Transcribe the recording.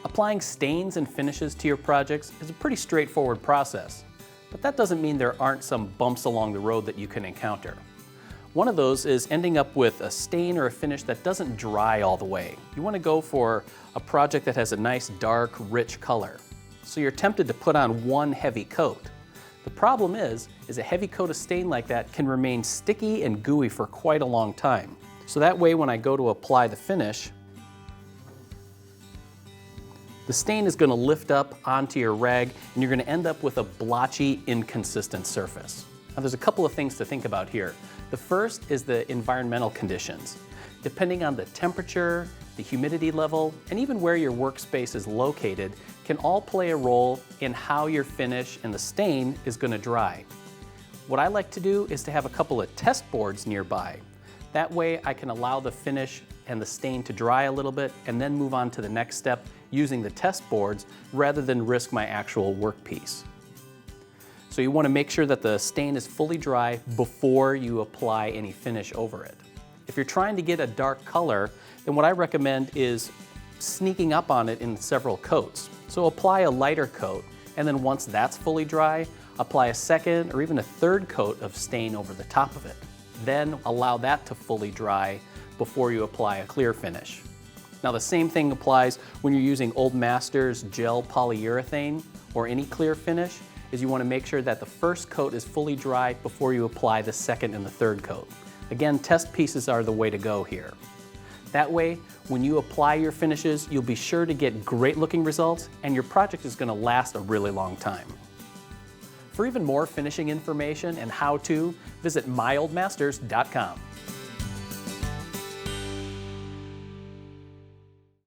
Applying stains and finishes to your projects is a pretty straightforward process, but that doesn't mean there aren't some bumps along the road that you can encounter. One of those is ending up with a stain or a finish that doesn't dry all the way. You want to go for a project that has a nice dark, rich color. So you're tempted to put on one heavy coat. The problem is a heavy coat of stain like that can remain sticky and gooey for quite a long time. So that way when I go to apply the finish, the stain is going to lift up onto your rag and you're going to end up with a blotchy, inconsistent surface. Now there's a couple of things to think about here. The first is the environmental conditions. Depending on the temperature, the humidity level, and even where your workspace is located can all play a role in how your finish and the stain is going to dry. What I like to do is to have a couple of test boards nearby. That way I can allow the finish and the stain to dry a little bit and then move on to the next step using the test boards rather than risk my actual workpiece. So you want to make sure that the stain is fully dry before you apply any finish over it. If you're trying to get a dark color, then what I recommend is sneaking up on it in several coats. So apply a lighter coat, and then once that's fully dry, apply a second or even a third coat of stain over the top of it. Then allow that to fully dry before you apply a clear finish. Now the same thing applies when you're using Old Masters gel polyurethane or any clear finish, is you want to make sure that the first coat is fully dry before you apply the second and the third coat. Again, test pieces are the way to go here. That way, when you apply your finishes, you'll be sure to get great looking results and your project is going to last a really long time. For even more finishing information and how to, visit myoldmasters.com.